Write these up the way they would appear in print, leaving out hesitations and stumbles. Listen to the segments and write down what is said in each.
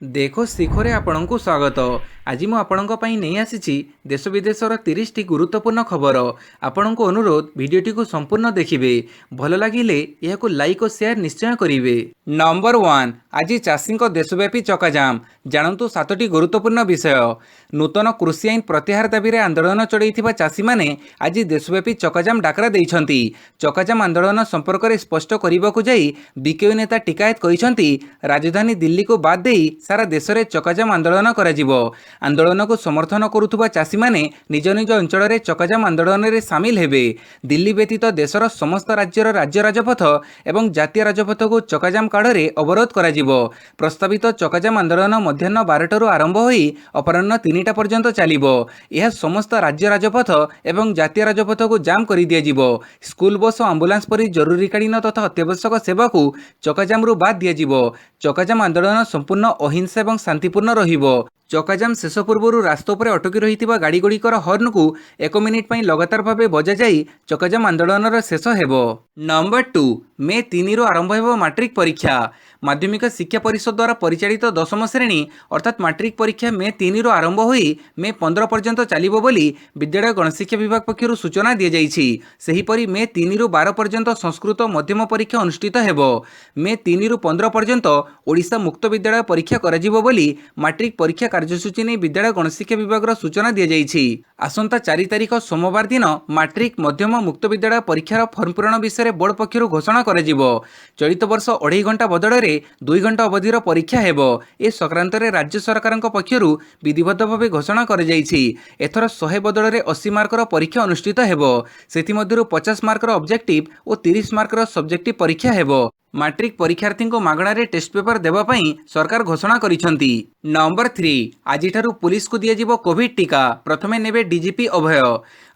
देखो शिखरे आपणଙ୍କୁ स्वागत। आज मु आपणଙ୍କ ପାଇଁ ନେଇ ଆସିଛି देश विदेशर 30 टी गुरुत्वपूर्ण खबर। आपणଙ୍କୁ अनुरोध भिडियोटी को संपूर्ण देखिए, भल लगिले यह लाइक और शेयर निश्चय करेंगे। नंबर 1 आज चाषी देशव्यापी चकाजाम जानतु 7टी गुरुत्वपूर्ण विषय। नूतन कृषि आईन प्रत्याहार दाबी आंदोलन चढ़ाई चाषी मैंने आज देशव्यापी चकाजाम डाकरा देइछंती। चकाजाम आंदोलन संपर्क में स्पष्ट करने को जाई बीकेयू नेता टिकायत कहते राजधानी दिल्ली को बाद दे सारा देश में चकाजाम आंदोलन करा आंदोलन को समर्थन करुवा चाषी मैंने निज निज अंचल में चकाजाम आंदोलन में सामिल हेबे। दिल्ली व्यतीत देशर समस्त राज्यर राज्य राजपथ एवं जातीय राजपथ को चकाजाम काड़े अवरोध करा प्रस्तावित चकाजाम आंदोलन मध्याह्न 12 आरंभ होई अपराह्न 3टा पर्यंत चलिबो। यह समस्त राज्य राजपथ एवं जातीय राजपथ को जाम कर दिया। स्कूल बस और आंबुलांस परि जरूरीकालीन तथा अत्यावश्यक सेवा को चकाजाम बाद दिया। चकाजाम आंदोलन संपूर्ण अहिंसा एवं शांतिपूर्ण रहिबो। चकाजाम शेष पूर्व रास्ता पर अटकी रही गाड़ी गुड़िकर हर्न को 1 मिनिट लगातार भाव बजा जाई चकाजाम आंदोलन शेष हेबो। नंबर 2 मे 3 रु आरंभ हेबो मैट्रिक परीक्षा। माध्यमिक शिक्षा परिषद द्वारा परिचालित 10म श्रेणी अर्थात मैट्रिक परीक्षा मे 3 रु आरंभ होई मे 15 पर्यंत चलिबो बोली विद्यालय गणशिक्षा विभाग पक्षरु सूचना दिया जाइछि। सेहीपरि मे 3 रु 12 पर्यंत संस्कृत मध्यम परीक्षा अनुष्ठित हेबो। मे 3 रु 15 पर्यंत ओडिशा मुक्त विद्यालय परीक्षा कराजिबो बोली मैट्रिक परीक्षा कार्यसूची नहीं विद्यालय गणशिक्षा विभाग सूचना दी जाइछि। आसंता 4 तारिख सोमवार दिन मैट्रिक मध्यम मुक्त विद्यालय परीक्षार फर्म पूरण विषय बोर्ड पक्षरु घोषणा कराजिबो। चलित वर्ष 2.5 घंटा बदल 2 घंटा अवधिर परीक्षा हेबो। ए संक्रांत राज्य सरकार पक्षरु विधिबद्ध भाव घोषणा कर जाइछि। एथर 100 बदल 80 मार्कर परीक्षा अनुष्ठित हेबो। सेथिमध्यरु 50 मार्कर ऑब्जेक्टिव और 30 मार्कर सब्जेक्टिव परीक्षा हेबो। मैट्रिक परीक्षार्थी को मागणारे टेस्ट पेपर देवाई सरकार घोषणा करिसेंती। नंबर 3 आज पुलिस को दिया कोविड टीका। प्रथमे नेबे डीजीपी अभय।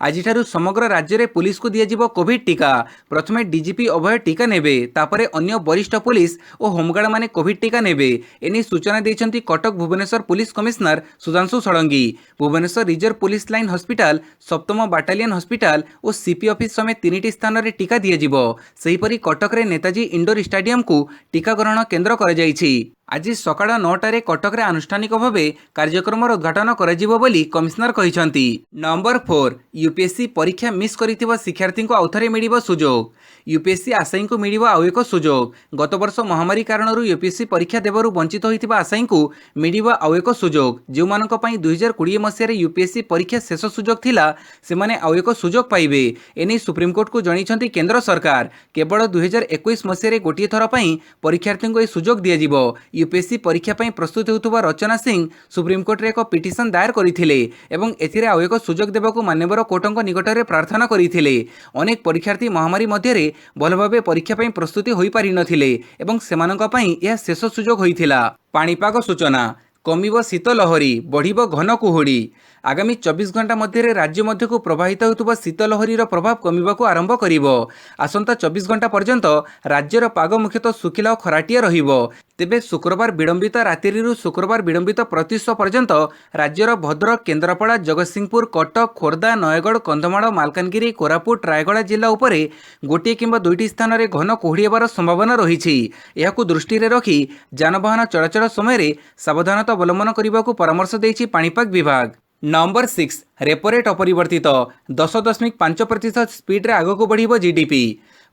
आज समग्र राज्य में पुलिस को दिया कोविड टीका। प्रथमे डीजीपी अभय टीका नेबे, तापरे अन्य वरिष्ठ पुलिस और होमगार्ड माने कोविड टीका नेबे। एने सूचना देइछंती Cuttack Bhubaneswar police commissioner Sudhanshu Sarangi. Bhubaneswar reserve police line hospital, 7म बाटालियन हॉस्पिटल और सीपी ऑफिस समेत 3टी स्थान में टीका दिया। सेहीपरि कटक रे नेताजी इंडोर स्टेडियम को टीकाकरण केन्द्र कर आज सकाळ 9टारे कटक रे आनुष्ठानिक भाव कार्यक्रम उद्घाटन करा बोली कमिश्नर कहते। नंबर 4 यूपीएससी परीक्षा मिस करिथिबा शिक्षार्थी को आउथरे मिलिबो सुजोग। यूपीएससी आशायी को मिलिबो आउ एक सुजोग। गत वर्ष महामारी कारण यूपीएससी परीक्षा देवरु वंचित होइथिबा आशायी को मिलिबो आउ एक सुजोग। जो मानक पई 2020 मसीह रे यूपीएससी परीक्षा शेष सुजोग थिला सेमाने आउ एक सुजोग पाइबे। एने सुप्रीम कोर्ट को जणैछंती केंद्र सरकार। केवल 2021 मसीह रे गोटिए थर पई परीक्षार्थी को ए सुजोग दिया जिवो। यूपीएससी परीक्षा पई प्रस्तुत होउथुबा रचना सिंह सुप्रीम कोर्ट रे एक पिटिशन दायर करथिले एवं एथिरे आउ एक सुजोग देबाकू मान्यवर कोर्टक निकट में प्रार्थना करथिले। अनेक परीक्षार्थी महामारी मध्य भल भाव परीक्षा पई प्रस्तुति होई पारि नथिले एवं सेमानक पई यह शेष सुजोग होइथिला। पाणीपाग सूचना कमिब शीत लहरी बढ़िब घन कुहुड़ी। आगामी 24 घंटा मध्य राज्य मध्य को प्रवाहित होता शीत लहरीर प्रभाव कमिबाकू आरंभ करिबो। आसंता 24 घंटा पर्यंत राज्यर पाग मुख्यतः सुखिला और खराटिया रहिबो। तेबे शुक्रवार विलंबित रात्रिरु शुक्रवार विलंबित प्रत्युष पर्यंत राज्यर भद्रक, केन्द्रापड़ा, जगतसिंहपुर, कटक, खोर्धा, नयगढ़, कंधमाल, मालकानगिरी, कोरापुट, रायगड़ा जिला उपरे गोटे किंबा 2टी स्थान में घन कुहुड़ी हेबार संभावना रही। एहाकू दृष्टि रखी यानवाहन चलाचल समय सावधानता अवलंबन करने परामर्श देइछि पाणीपाग विभाग। नंबर 6 रेपोरेट अपरिवर्तित 10.5% स्पीड रे आगक बढ़िबो जीडीपी।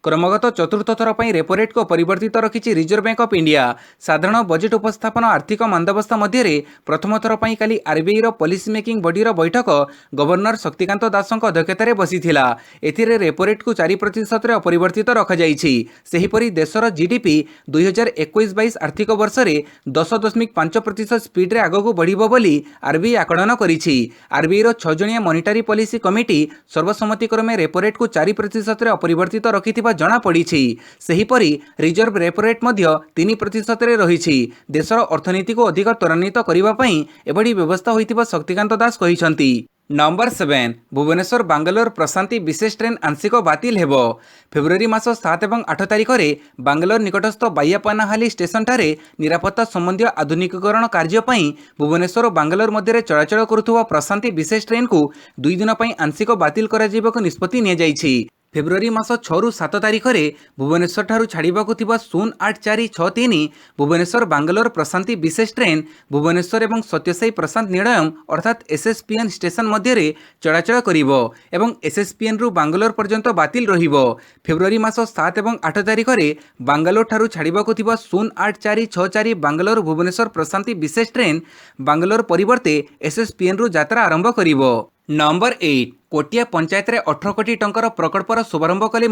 क्रमगत चतुर्थ थर पर रेपोरेट को परिवर्तित रखी रिजर्व बैंक ऑफ इंडिया। साधारण बजेट उपस्थापन आर्थिक मंदावस्था मध्य प्रथम थर पर काली आरबीआई रो पॉलिसी मेकिंग बॉडीर बैठक गवर्नर शक्तिकांत दास अध्यक्षतार बसीथिला। एथिरे रेपोरेट को 4% रे अपरिवर्तित रखा जाइछि। सेहीपरि देशर जीडीपी 2021-22 आर्थिक वर्ष रे 10.5% स्पीड रे आगक बढ़िबो बोली आरबीआई आकलन करिछि। आरबीआई रो 6 जणिया मॉनिटरी पॉलिसी कमिटी सर्वसम्मतिक्रमे रेपोरेट को 4% रे अपरिवर्तित रखिथिबा जना पड़ी। सेहीपरि रिजर्व रेपोरेट मध्य 3% रे रहिछि। देशर अर्थनीति को अधिक त्वरान्वित करबा पई एबडी व्यवस्था होइतिबा शक्तिकांत दास कहिसंती। नंबर 7 भुवनेश्वर बांगलोर प्रशांति विशेष ट्रेन आंशिक बातिल हेबो। फेब्रुआरी मास 7 और 8 तारिख में बांगलोर निकटस्थ बाय्यापानाहाली स्टेशन ठारे निरापत्ता संबंधी आधुनिकीकरण कार्य पई भुवनेश्वर और बांगलोर मध्य चलाचल करुवा प्रशांति विशेष ट्रेन को 2 दिन पई आंशिक बातिल करा जिबाको निष्पत्ति निया जाइछि। फेब्रुआरी मास 6 ରୁ 7 तारिखରେ भुवनेश्वर ठारू छाड़िबाकु थिबा 08463 भुवनेश्वर बांगलोर प्रशांति विशेष ट्रेन भुवनेश्वर एवं सत्यसाई प्रशांत निलयम अर्थात एसएसपीएन स्टेशन मध्य चलाचल करिवो एवं एसएसपीएन रु बांगलोर पर्यंत बातिल रहिबो। फेब्रुआरी मास 7 एवं 8 तारिखरे बांगलोर ठारू छाड़िबाकु थिबा 08464 बांगलोर भुवनेश्वर प्रशांति विशेष ट्रेन बांगलोर परिवर्ते एसएसपीएन रु यात्रा आरंभ करिवो। नंबर 8 कोटिया पंचायत रे 18 कोटी टंकार प्रकल्पर शुभारंभ कले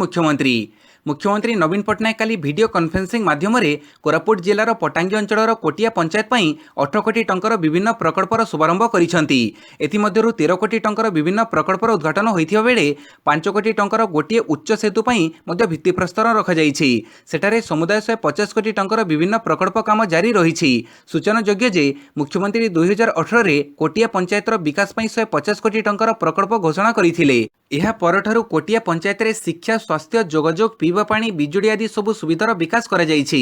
मुख्यमंत्री नवीन पट्टनायक काली वीडियो कॉन्फ्रेंसिंग माध्यम कोरापुट जिलार पटांगी अंचल कोटिया पंचायत पई 18 कोटी टंकार विभिन्न प्रकल्पर शुभारंभ करिसेंती। एथिमध्यरु 13 कोटी टंकार विभिन्न प्रकल्पर उद्घाटन होइथिबा बेले 5 कोटी टंकार गोटिए उच्च सेतु पई मध्य भित्तिप्रस्तर रखा जाइछि। सेठारे समुदाय 150 कोटी टंकार विभिन्न प्रकल्प काम जारी रहिछि। सूचनायोग्य जे मुख्यमंत्री 2018 रे कोटिया पंचायतर विकास पई 150 कोटी टंकार प्रकल्प घोषणा करिथिले। एहा परठारु कोटिया पंचायत रे शिक्षा स्वास्थ्य जोगाजोग पीवा पानी बिजुड़ी आदि सबु सुविधार विकास करा जाइछि।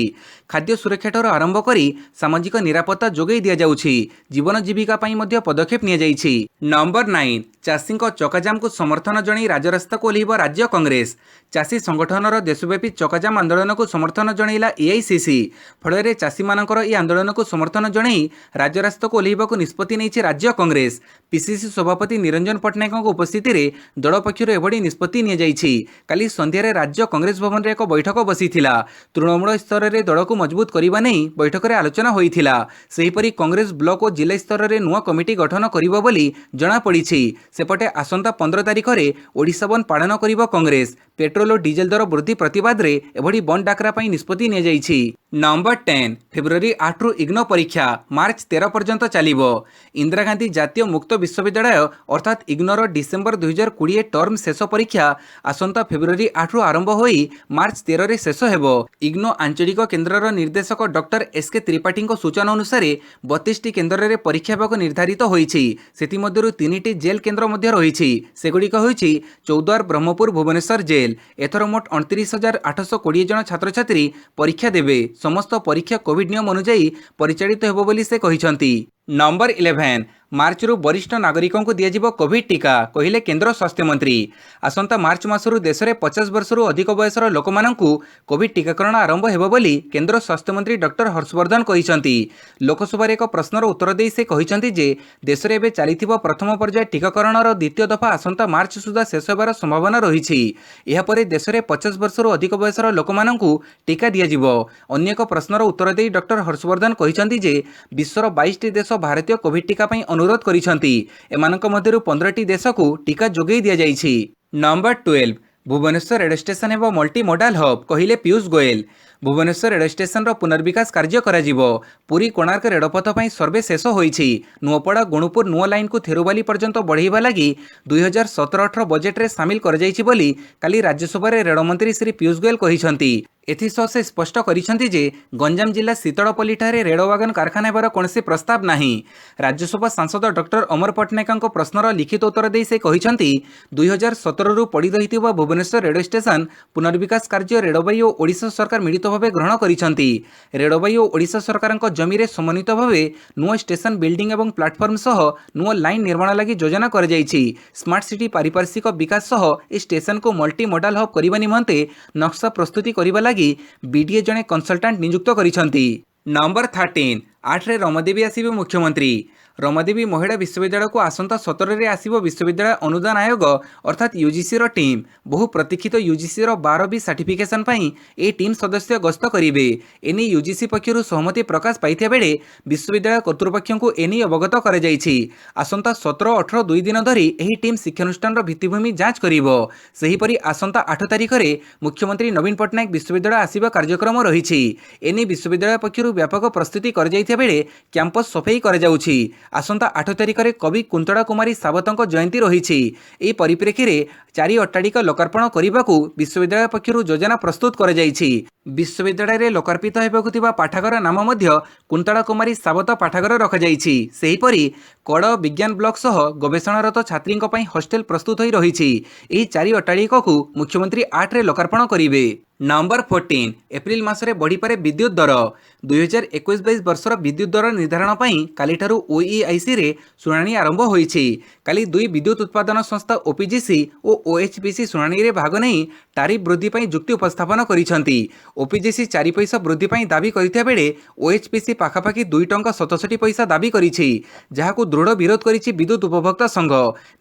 खाद्य सुरक्षा ठारू आरंभ करी सामाजिक निरापत्ता जोगै दिया जाउछि। जीवन जीविका पई मध्य पदक्षेप निया जाइछि। नंबर 9 चाषी चकाजाम को समर्थन जणाई राजरास्ता को ओह्लैब राज्य कांग्रेस। चाषी संगठनर देशव्यापी चकाजाम आंदोलन को समर्थन जणाइला एआईसीसी। फल चाषी मानकर ए आंदोलन को समर्थन जणाई राजरास्ता को ओह्लैबाकु निष्पत्ति नेइछि राज्य कांग्रेस। पीसीसी सभापति निरंजन पट्टनायक उपस्थिति रे दल पक्षर एभली निष्पत्ति निया जाइछि। काली संध्यारे राज्य कांग्रेस भवन रे एक बैठक बसिथिला। तृणमूल स्तर रे दल को मजबूत करिबा नै बैठक रे आलोचना होइथिला। सेहिपरि कांग्रेस ब्लॉक और जिला स्तर रे नुआ कमिटी गठन करिबो बोली जणा पड़िछि। सेपटे आसंता 15 तारिख रे ओडिशा बंद पालन करिबो कांग्रेस। पेट्रोल और डीजेल दर वृद्धि प्रतिवाद रे एभली बंद डाकरा पई निष्पत्ति निया जाइछि। नंबर 10 फेब्रुआरी 8 रु इग्नो परीक्षा मार्च 13 पर्यंत चलिबो। इंदिरा गांधी जातीय मुक्त विश्वविद्यालय अर्थात इग्नोर डिसेम्बर 2020 टर्म शेष परीक्षा आसंता फेब्रुआरी 8 रु आरंभ होई मार्च 13 रे शेष हेबो। इग्नो आंचलिक केन्द्रर निर्देशक डॉक्टर एसके त्रिपाठी सूचना अनुसार 32 टी केन्द्र रे परीक्षा हेबाकु निर्धारित होईछि। सेति मध्यरु 3 टी जेल केन्द्र मध्य रहिछि। सेगुड़िक होईछि चौद्वार ब्रह्मपुर भुवनेश्वर जेल। एथर मोट 29,820 जन छात्र छात्री परीक्षा देबे। समस्त परीक्षा कोविड नियम अनुसार परिचालित हेबो बोली से कहिसंती। नंबर 11 मार्च रु वरिष्ठ नागरिकों को दिया कोविड टीका कहिले केंद्र स्वास्थ्य मंत्री। आसंता मार्च मासरु देश में 50 वर्षर अधिक बयसर लोक माननकु कोविड टीकाकरण आरंभ हेबो बोली केंद्र स्वास्थ्य मंत्री डॉक्टर हर्षवर्धन कहिसंती। लोकसभा एक प्रश्नर उत्तर दे से कहिसंती जे देश में एबे चलिथिबो प्रथम पर्याय टीकाकरणर द्वितीय दफा आसंता मार्च सुधा शेष हेबार संभावना रहिछि। एहा परे देश में 50 वर्षर अधिक बयसर लोक माननकु टीका दिया जिवो। अन्य एक प्रश्नर उत्तर दे डॉक्टर हर्षवर्धन कहिसंती जे विश्वर 22 टी देश भारतीय कोविड टीका पई अनुरोध करिसंती। एमानक मध्यरु 15 टी देश को टीका जोगै दिया जाइछि। नंबर 12 भुवनेश्वर रेल स्टेशन एवं मल्टी मोडाल हब कहिले पीयूष गोयल। भुवनेश्वर रेल स्टेशन पुनर्विकास कार्य कराजिवो। पुरी कोणार्क रेलपथ पई सर्वे शेष होईछि। नुआपड़ा गुणुपुर नुआ लाइन को थेरुबाली पर्यंत बढ़ाइबा लागि 2017-18 बजेट रे शामिल कर जाइछि बोली काली राज्यसभा रे रेल मंत्री श्री पीयूष गोयल कहिसंती। एथिसह से स्पष्ट करिसंती जे गंजाम जिला शीतलपल्ली ठारे रेल वागन कारखाना हेबार कोनोसी प्रस्ताव नाही। राज्यसभा सांसद डॉक्टर अमर पट्टनायक प्रश्नर लिखित उत्तर दे से कहिसंती 2017 रु पड़ी रहिथिबा भुवनेश्वर रेल स्टेशन पुनर्विकास कार्य रेलबाई और ओडिशा सरकार मिलित भावे ग्रहण करिसंती। रेलबाई और ओडिशा सरकारक जमी रे समन्वित भावे नुआ स्टेशन बिल्डिंग एवं प्लाटफर्म सह नुआ लाइन निर्माण लागि योजना कर जाइछि। स्मार्ट सिटी पारिपार्श्विक विकास सह ए स्टेशन को मल्टी मोडाल हब करिबा निमंते नक्शा प्रस्तुति करिबा लागि बीडीए जने कंसल्टेंट नियुक्त करिसंती। नंबर 13 8 रे रमादेवी आसीबे मुख्यमंत्री। रमादेवी महिला विश्वविद्यालय को आसंता 17 रे आसीबो विश्वविद्यालय अनुदान आयोग अर्थात यूजीसी रो टीम। बहु प्रतीक्षित यूजीसी रो 12B सर्टिफिकेशन पई ए टीम सदस्य गस्त करिवे। एनी यूजीसी पक्षरु सहमति प्रकाश पाइथिया बेले विश्वविद्यालय कर्तृपक्ष को एनी अवगत कर जाइछि। आसंता 17-18 दुई दिन धरी एही टीम शिक्षानुष्ठान रो भित्तिभूमि जांच करिवो। सेहिपरि आसंता 8 तारिख रे मुख्यमंत्री नवीन पट्टनायक विश्वविद्यालय आसीबा कार्यक्रम रहिछि। एनी विश्वविद्यालय पक्षरु व्यापक प्रस्तुति कर जाइथिया बेले कैंपस सफाई कर जाउछि। आसंता 8 तारिख रे कवि कुंतड़ा कुमारी सावतंक जयंती रहिछि। एही परिप्रेक्षी रे 4 अट्टालिका लोकार्पण करिबाकू विश्वविद्यालय पक्षरु योजना प्रस्तुत कर जाइछि। विश्वविद्यालय रे लोकार्पित हेबाकु थिबा पाठागार नाम मध्य कुंतला कुमारी सावत पाठागार रखाଯାଇଛି। सेहीपरि कड़ विज्ञान ब्लक सह गवेषणारत छात्री हॉस्टेल प्रस्तुत हो रही। यह चारि अट्टालिकाकु मुख्यमंत्री 8 रे लोकार्पण करिवे। नंबर 14 एप्रिल मासरे बढ़ीपारे विद्युत दर 2021-22 वर्षर विद्युत दर निर्धारण पर कालीठारू ओईआईसी रे शुणाणी आरंभ होईछि। काली दुई विद्युत उत्पादन संस्था ओपीजीसी और ओएचपीसी शुणाणी रे भाग नहीं टारिफ वृद्धि पर जुक्ति उपस्थापन करिसेंति। ओपीजीसी 4 पैसा वृद्धि पर दाबी करथिया बेले ओएचपीसी पाखापाखि 2 टंका 67 पैसा दाबी करिछि, जहाकु दृढ़ विरोध करिछि विद्युत उपभोक्ता संघ।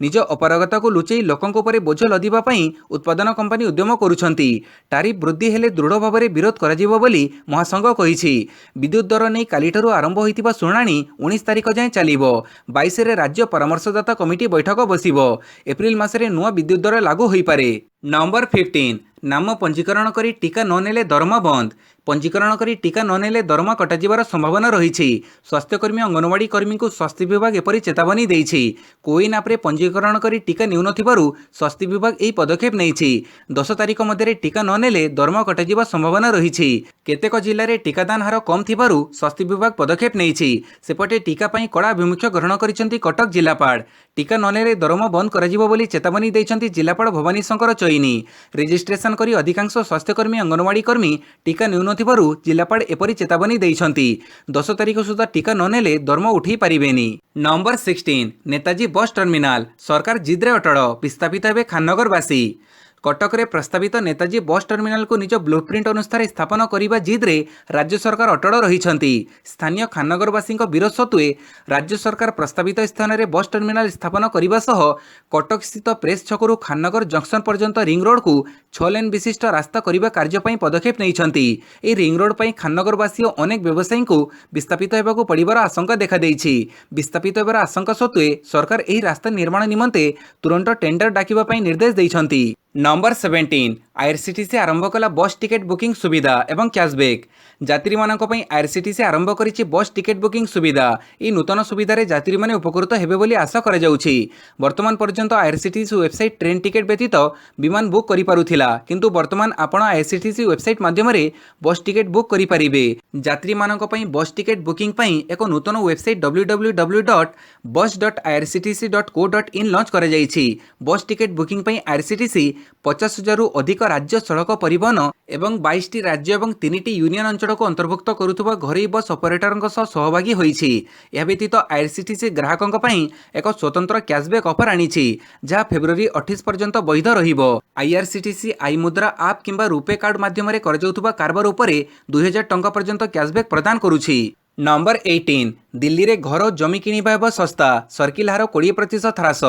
निज अपारगता को लुचेई लोकंक उपरे बोझ लदिबा पई उत्पादन कंपनी उद्यम करुछंती। टारिफ वृद्धि हेले दृढ़ भाव में विरोध करा बोली महासंघ कहिछि। विद्युत दर नहीं कालीठारू आरंभ होइतिबा शुणाणी 19 तारिख जाए चलिबो। 22 रे राज्य परामर्शदाता कमिटी बैठक बसिबो। एप्रिल मासरे नुआ विद्युत दर लागू होई पारे। नंबर 15 नाम पंजीकरण करी टीका न नेले दरमा बंद। पंजीकरण करी टीका न नेले दरमा कटाଯିबार संभावना रही। स्वास्थ्यकर्मी अंगनवाड़ी कर्मी को स्वास्थ्य विभाग एपरी चेतावनी देइछि। कोविन एप्रे पंजीकरण करी टीका नेउ नथिबारु स्वास्थ्य विभाग एही पदक्षेप नेइछि। 10 तारिख मध्य टीका न नेले दरमा कटाजिबा संभावना रही। केतेक जिल्ला रे टीकादान हार कम थिबारु स्वास्थ्य विभाग पदक्षेप नेइछि। सेपटे टीका पई कड़ा अभिमुख्य ग्रहण करिसेंति कटक जिल्लापाल। टीका न नेले दरमा बंद कराजिबो बोली चेतावनी देइछंति जिल्लापाल भवानी शंकर चैनी। रेजिस्ट्रेशन करी अधिकांश स्वास्थ्यकर्मी अंगनवाड़ी कर्मी टीका नेउ नथिबारु जिल्लापाल एपरी चेतावनी देइछंति। 10 तारिख सुधा टीका न नेले दरमा उठेई पारिबेनी। नंबर 16 नेताजी बस टर्मिनाल सरकार जिद्रे अटल विस्थापित हेबे खाननगरवासी। कटक रे प्रस्तावित नेताजी बस टर्मिनाल को निज ब्लूप्रिंट अनुसार स्थापन करिबा जिद्रे राज्य सरकार अटल रहिछंती। स्थानीय खाननगरवासी विरोध सत्वे राज्य सरकार प्रस्तावित स्थान रे बस टर्मिनाल स्थापन करिबा सह कटक स्थित प्रेस छकरू खाननगर जंक्शन पर्यंत रिंग रोड को 6 लेन विशिष्ट रास्ता करिबा कार्य पई पदक्षेप नैछंती। ए रिंग रोड पई खाननगरवासी और अनेक व्यवसायी को विस्थापित हेबाकू पड़िबार आशंका देखा देइछि। विस्थापित हेबार आशंका सत्वे सरकार एही रास्ता निर्माण निमंते तुरंत टेंडर डाकिबा पई निर्देश दैछंती। नंबर 17 आईआरसीटीसी आरंभ कला बस टिकेट बुकिंग सुविधा एवं कैशबैक। यात्री मानक पई आईआरसीटीसी आरंभ करिछि बस टिकेट बुकिंग सुविधा। ई नूतन सुविधा रे यात्री माने उपकृत हेबे बोली आशा करा जाउछि। वर्तमान पर्यंत आईआरसीटीसी वेबसाइट ट्रेन टिकेट व्यतीत विमान बुक करि पारुथिला, किंतु वर्तमान आपण आईआरसीटीसी वेबसाइट माध्यम रे बस टिकेट बुक करि परिबे। यात्री मानक पई बस टिकेट बुकिंग पई एक नूतन वेबसाइट www.bus.irctc.co.in लॉन्च करा जाइछि। बस टिकेट बुकिंग पई आईआरसीटीसी 50,000 रु अधिक राज्य सड़क परिवहन एवं 22 राज्य एवं 3 यूनियन अंचल को अंतर्भुक्त करुवा घरोई बस ऑपरेटर सहभागी होइछि। यह व्यतीत आईआरसीटीसी ग्राहकों पई एक स्वतंत्र कैशबैक ऑफर आनिछि, जहां फेब्रुआरी 28 पर्यंत वैध रहिबो। आईआरसीटीसी आई मुद्रा ऐप किंबा रुपे कार्ड माध्यम रे करजाउथुबा कारबार उपरे 2000 टंका पर्यंत कैशबैक प्रदान करुछि। नंबर 18 दिल्ली रे घर जमी किनिबा हेबो सस्ता, सर्किल हार 20% ह्रास।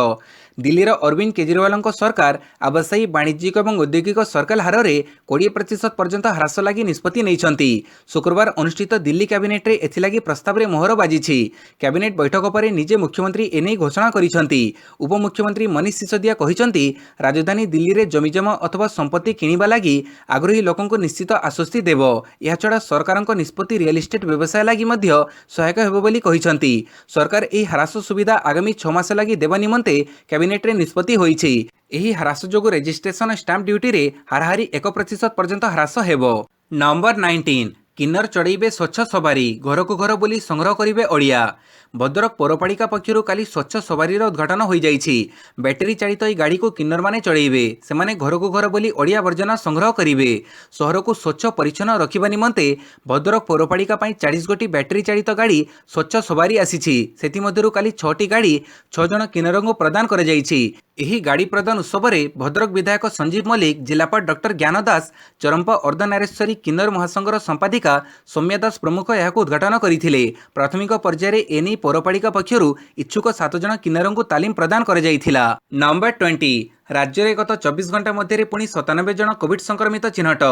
दिल्लीर अरविंद केजरीवाल सरकार आवासायी वाणिज्यिक और औद्योगिक सर्कल हार में 20% पर्यंत ह्रास लगी निष्पत्ति नहीं। शुक्रवार अनुष्ठित दिल्ली कैबिनेट रे एथिलागी प्रस्ताव रे मोहर बाजिछि। कैबिनेट बैठक पर निजे मुख्यमंत्री एने घोषणा करिसेंति। उपमुख्यमंत्री मनीष सिसोदिया कहिसेंति राजधानी दिल्ली रे जमीजमा अथवा संपत्ति किनिबा लागि आग्रही लोकंको निश्चित आश्वस्ति देबो। या छडा सरकारक निष्पत्ति रियल एस्टेट व्यवसाय लागि मध्य सहायक हेबो बोली कहिसेंति। सरकार एही ह्रास सुविधा आगामी 6 मास लागि देबा निमंते कैबिनेट रे निष्पत्ति होइछि। एही ह्रास जोगु रेजिस्ट्रेशन स्टाम्प ड्यूटी रे हाराहारी 1% पर्यंत ह्रास हेबो। नंबर 19 किन्नर चढ़ेबे स्वच्छ सवारी, घर को घर बोली संग्रह करिवे ओडिया। भद्रक पौरपालिका पक्षरु काली स्वच्छ सवारी उद्घाटन हो जाइछि। बैटेरी चालित तो गाड़ी को किन्नर माने चढ़ेबे। सेमाने घर को घर बोली ओडिया वर्जना संग्रह करिवे। सहर को स्वच्छ परिच्छन्न रखिबा निमंते भद्रक पौरपालिका पई 40 गोटी बैटेरी चालित गाड़ी स्वच्छ सवारी आसीछि। सेति मध्यरु काली 6टी गाड़ी 6 जण किन्नरंगु प्रदान करा जाइछि। एही गाड़ी प्रदान उत्सव में भद्रक विधायक संजीव मल्लिक, जिलापाल डॉक्टर ज्ञान दास, चरंपा अर्धनारेश्वरी किन्नर महासंघर संपादिका सौम्या दास प्रमुख यह उद्घाटन करथिले। प्राथमिक पर्यायर एने पौरपालिका पक्षरु इच्छुक 7 जण किन्नरंगु तालीम प्रदान करा जाइथिला। नंबर 20 राज्य में गत 24 घंटा मध्य पुणी 97 जन कोविड संक्रमित चिन्हट।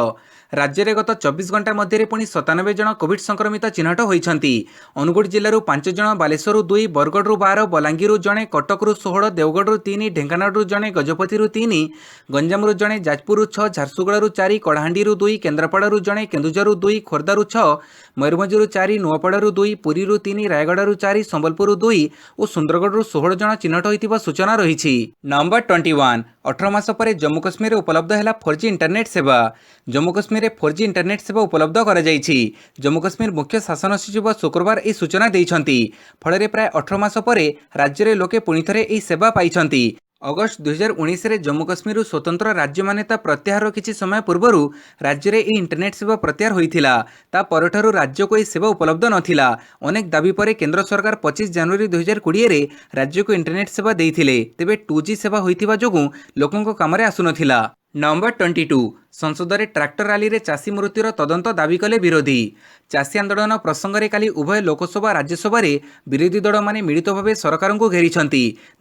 राज्य में गत 24 घंटा मध्य पुणी 97 जन कोविड संक्रमित चिन्हट होइछंती। अनुगुड़ जिलूर 5 जन, बालेश्वर 2, बरगढ़ 12, बलांगीर जड़े, कटक 16, देवगढ़ 3, ढेंकानाल जड़े, गजपति 3, गंजाम जड़े, जाजपुर 6, झारसुगुड़ा 4, कलाहांडी 2, केन्द्रापड़ा जड़े, केन्दुझर 2, खोर्धा 6, मयूरभंज 4, नुआपड़ा 2, पुरी 3, रायगढ़ 4, संबलपुर 2 और सुंदरगढ़ 16 जन चिन्हट होइतिबा सूचना रही। नंबर 21 18 मास पर जम्मू कश्मीर उपलब्ध है 4G इंटरनेट सेवा। जम्मू कश्मीर 4G इंटरनेट सेवा उपलब्ध कर जम्मू कश्मीर मुख्य शासन सचिव शुक्रवार यह सूचना देइछंती। फल प्राय 18 मास पर राज्य में लोके पुणी थे यह सेवा पाई। अगस्ट 2019 रे जम्मू कश्मीर स्वतंत्र राज्य मान्यता प्रत्याहार किछि समय पूर्व राज्य में यह इंटरनेट सेवा प्रत्याहार होइथिला। ता परठारु राज्य को यह सेवा उपलब्ध नथिला। अनेक दाबी पर केंद्र सरकार 25 जनवरी 2020 रे राज्य को इंटरनेट सेवा देइथिले। तेबे 2G सेवा होइथिबा जोगु लोकंको कामरे आसुनथिला। नंबर 22 संसद में ट्रैक्टर रैली रे चाषी मृत्युर तदंत दाबी कले विरोधी। चाषी आंदोलन प्रसंग में काली उभय लोकसभा राज्यसभा विरोधी दल माने मिलित भाव सरकार को घेरी।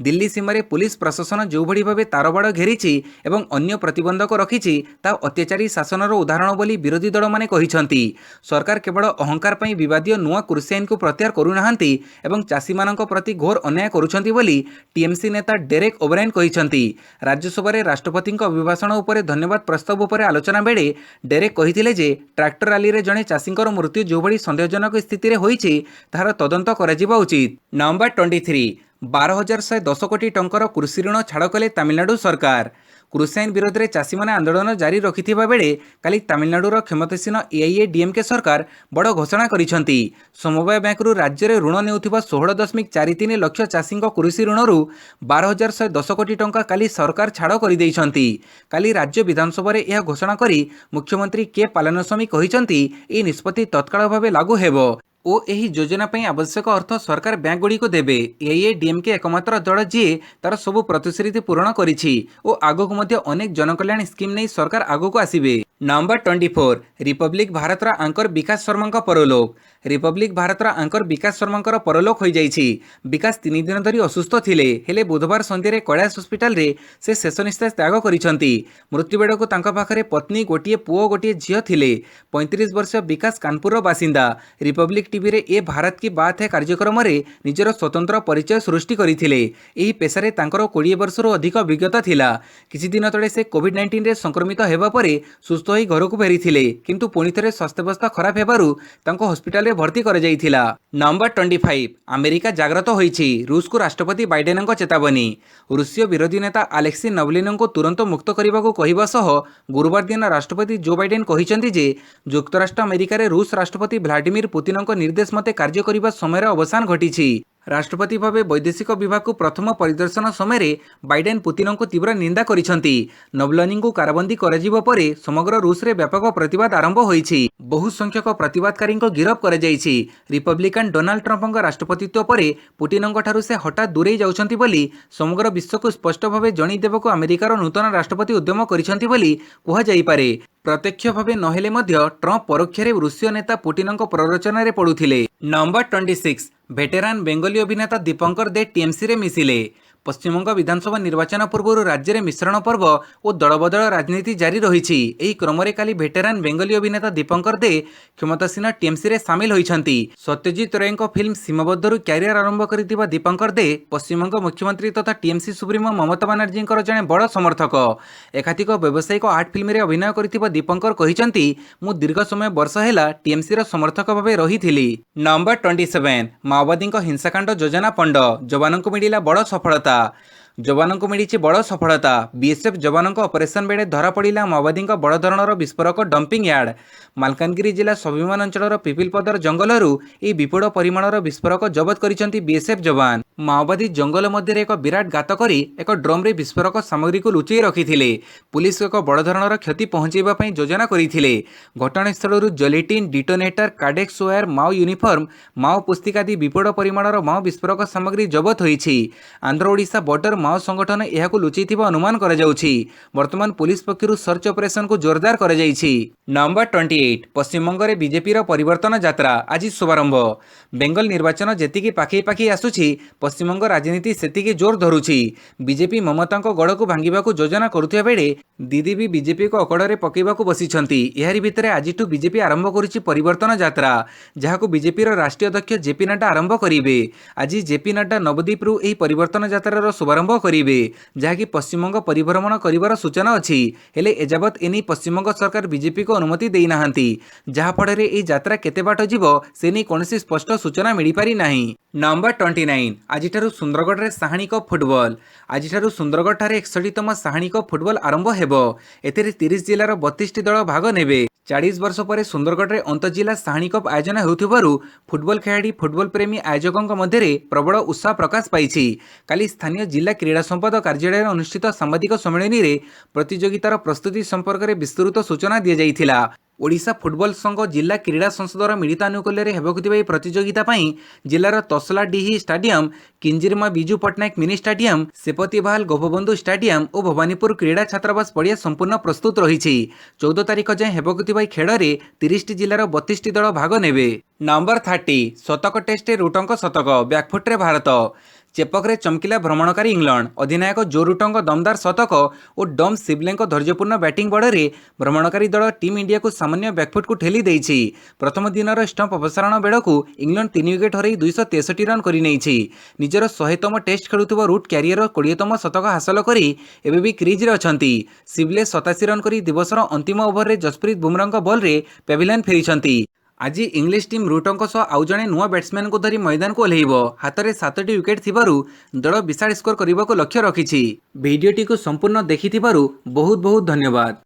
दिल्ली सीमार पुलिस प्रशासन जो भली भाव तारबाड़ घेरी एवं अन्य प्रतिबंधक रखी ता अत्याचारी शासनर उदाहरण बोली विरोधी दल माने कहिसंती। सरकार केवल अहंकार पई विवादीय नुआ कृषि आईन को प्रत्याहार करूनाहांती एवं चाषी मानक प्रति घोर अन्याय करुछंती बोली टीएमसी नेता डेरेक ओब्रायन कहिसंती। राज्यसभा राष्ट्रपति अभिभाषण उपर धन्यवाद प्रस्ताव उपर आलोचना बेले डेरेक कहिथिले जे ट्रैक्टर रैली रे जणे चाषींकर मृत्यु जो भली संदेहजनक स्थिति रे होईछि तार तदंत कराजिबा उचित। नंबर 23 12,110 कोटी टंकार कृषि ऋण छाड़ कले तमिलनाडु सरकार। कृषि आईन विरोध में चाषी मैंने आंदोलन जारी रखिथिबा बेले काली तमिलनाडुर क्षमतासीन एआईएडीएमके सरकार बड़ घोषणा करिसंती। समवाय बैंकरू राज्य में ऋण नेउथिबा 16.43 लाख चाषी कृषि ऋणरू 12,110 कोटी टंका काली सरकार छाड़ करदेइछंती। काली राज्य विधानसभा यह घोषणा करी मुख्यमंत्री के पालानीस्वामी कहिसंती ए निष्पत्ति तत्काल भाव लागू हेबो ओ एही योजना पई आवश्यक अर्थ सरकार बैंक गुड़ी को देबे। एआईएडीएमके एकमात्र दल जी तार सबु प्रतिश्रुति पूरण करिछि ओ आगको मध्य अनेक जनकल्याण स्कीम नहीं सरकार आगको आसीबे। नंबर 24 रिपब्लिक भारतर आंकर विकास शर्मा परलोक। रिपब्लिक भारतर आंकर विकास शर्मा परलोक हो जाइछि। विकास 3 दिन धरी असुस्थ थिले हेले बुधवार संध्यारे कैलाश हॉस्पिटल रे से शेष निश्वास त्याग करिसंती। मृत्यु बेड़को तांका पाखरे पत्नी गोटिए पुओ गोटिए झियो थिले। 35 वर्ष विकास कानपुर बासिंदा। रिपब्लिक टीवी रे ए भारत की बात है कार्यक्रम रे निजर स्वतंत्र परिचय सृष्टि करथिले। एही पेशारे तांकर 20 वर्षरो अधिक अभिज्ञता थिला। किछि दिन तळे से कोविड-19 रे संक्रमित हेबा परे सुस्थ होई घर को फेरिथिले किंतु पुणी थे स्वास्थ्यावस्था खराब हेबारु तांको हॉस्पिटल रे भर्ती कर जाइथिला। नंबर 25 अमेरिका जाग्रत होईछि। रूस को राष्ट्रपति बाइडेन चेतावनी। रूसीय विरोधी नेता अलेक्सी नवलिन को तुरंत मुक्त करने को कहवा सह गुरुवार दिन राष्ट्रपति जो बाइडेन कहिसंती जे युक्तराष्ट्र अमेरिका रे रूस राष्ट्रपति व्लादिमीर पुतिन निर्देश मते कार्य करने समय अवसान घटी। राष्ट्रपति भाव वैदेशिक विभाग को प्रथम परिदर्शन समय बाइडेन पुतिन को तीव्र निंदा करिसंती। नवलनी को काराबंदी कराजिबा परे समग्र रूस रे व्यापक प्रतिवाद आरंभ होईछि। बहु संख्यक प्रतिवादकारी गिरफ कर जाइछि। रिपब्लिकान डोनाल्ड ट्रंप राष्ट्रपतित्व पर पुतिन ठारू से हठात दूरे जाउछंती बोली समग्र विश्व को स्पष्ट भाव जणै देबको अमेरिकार नूतन राष्ट्रपति उद्यम करिसंती बोली कुहा जाई पारे। प्रत्यक्ष भाव नहेले मध्य ट्रंप परोक्ष रूसीय नेता पुतिन प्ररोचन पड़ुथिले। नंबर 26 भेटेरान बेंगली अभिनेता दीपंकर दे टीएमसी रे मिसिले। पश्चिमबंग विधानसभा निर्वाचन पूर्व राज्य में मिश्रण पर्व और दलबदल राजनीति जारी रही। एही क्रम रे काली भेटेरान बेंगली अभिनेता दीपंकर दे क्षमतासीन टीएमसी रे सामिल होइछंती। सत्यजित राय फिल्म सीमाबद्धरू क्यारियर आरंभ करथिबा दीपंकर दे पश्चिमबंग मुख्यमंत्री तथा टीएमसी सुप्रीमो ममता बनर्जी जड़े बड़ समर्थक। एकाधिक व्यावसायिक आर्ट फिल्म रे अभिनय करथिबा दीपंकर कहिसंती मु दीर्घ समय वर्ष हैला टीएमसी रो समर्थक भावे रहिथिली। नंबर 27 माओवादी हिंसाकांड योजना पंड जवान को मिलिला बड़ सफलता। जवान को मिली बड़ सफलता। बीएसएफ जवान ऑपरेशन बेड़े धरा पड़ा माओवादी बड़ धरणर विस्फोरक डंपिंग यार्ड। मालकानगिरी जिला स्वाभिमान अंचल पिपिलपदर जंगलरू यह विपुल परिमाणर विस्फोरक जबत करिसंती बीएसएफ जवान। माओवादी जंगल मध्य एक विराट गात करी एक ड्रम रे विस्फोरक सामग्री को लुचई रखिथिले। पुलिस एक बड़ धरणर क्षति पहुंचाइबा पई योजना करिथिले। घटनास्थलरू जलेटिन डिटोनेटर कार्डेक्स वायर माओ यूनिफॉर्म माओ पुस्तिका आदि विपुल परिमाणर माओ विस्फोरक सामग्री जबत होईछि। आंध्र ओडिशा बॉर्डर माओ संगठन यह लुचैथिबा अनुमान करा जाउछि। वर्तमान पुलिस पक्षरु सर्च ऑपरेशन को जोरदार करा जाइछि। नंबर 28 पश्चिमबंग रे बीजेपी रो परिवर्तन यात्रा आज शुभारंभ। बेंगल निर्वाचन जेतिकी पाखई पाखई आसुछि पश्चिमबंग राजनीति सेतिकी जोर धरुछि। बीजेपी ममता गड़ को भांगिबा योजना करुथिबा बेले दीदी भी बीजेपी को अकड़े पकईबा बसिछंती। एहारी भितरे आजिठु बीजेपी आरंभ करुछि परिवर्तन यात्रा जहां बीजेपी रो राष्ट्रीय अध्यक्ष जेपी नड्डा आरंभ करिवे। आज जेपी नड्डा नवदीपरू एही परिवर्तन यात्रार शुभारंभ करिवे जहाँकि पश्चिमबंग परिभ्रमण करिवार सूचना अछि। हेले एजाबत एनी पश्चिमबंग सरकार बीजेपी को अनुमति देई नाहंती जहाँ फଳରେ एही यात्रा केते बाट जिवो से नै कोनोसी स्पष्ट सूचना मिली पारि नाही। नंबर 29 आजिठारु सुंदरगढ़ साहाणी कप फुटबॉल आजिठारु सुंदरगढ़ ठारे 61तम साहाणी कप फुटबॉल आरंभ हेबो। एथिरे 30 जिल्लार 32टी दल भाग नेबे। 40 वर्ष पर सुंदरगढ़ रे अंतजिला साहाणी कप आयोजन हेउथिबारु फुटबॉल खेलाड़ी फुटबॉल प्रेमी आयोजकों मध्य प्रबल उत्साह प्रकाश पाई। काली स्थानीय जिला क्रीड़ा संपद कार्यालय अनुष्ठित सांबादिक सम्मेलन में प्रतियोगितार प्रस्तुति संपर्क में विस्तृत सूचना दी जाइथिला। ओडिशा फुटबॉल संघ जिला क्रीड़ा संसदर मिलित आनुकूल्य हेबाकुथिबा एही प्रतियोगिता पई जिलार Tasladihi stadium, Kinjirma Biju Patnaik mini stadium, Sepatibahal Gopabandhu stadium और भवानीपुर क्रीड़ा छात्रावास पड़िया संपूर्ण प्रस्तुत रही। 14 तारिख जाए हेबाकुथिबा खेल में 30 जिलार 32टी दल भाग नेबे। नंबर 30 शतक टेस्ट रूटंक शतक बैकफुट्रे भारत चेपकरे चमकिला भ्रमणकारी इंग्लैंड अधिनायक जो रूटंक दमदार शतक और डम सिबले धैर्यपूर्ण बैटिंग बड़े भ्रमणकारी दल टीम इंडिया को सामान्य बैकफुट को ठेली देछि। प्रथम दिनर स्टंप अपसारण बेड़ू इंग्लैंड 3 विकेट हरई 263 रन कर निजर 100तम टेस्ट खेलुवा रूट क्यारियर 20तम शतक हासिल कर एबे भी क्रिज रे अछंती। सिबले 87 रन कर दिवसर अंतिम ओभर रे जसप्रीत बुमराह बॉल रे पेविलियन फेरी। आज इंग्लिश टीम रूटंक सह आउ जणे नुआ बैट्समैन को धरी मैदान को ओह्लैब। हाथ में 7टी विकेट थिबारु दल विशाल स्कोर करने को लक्ष्य रखिछि। भिडियोटी को संपूर्ण देखिथिबारु बहुत बहुत धन्यवाद।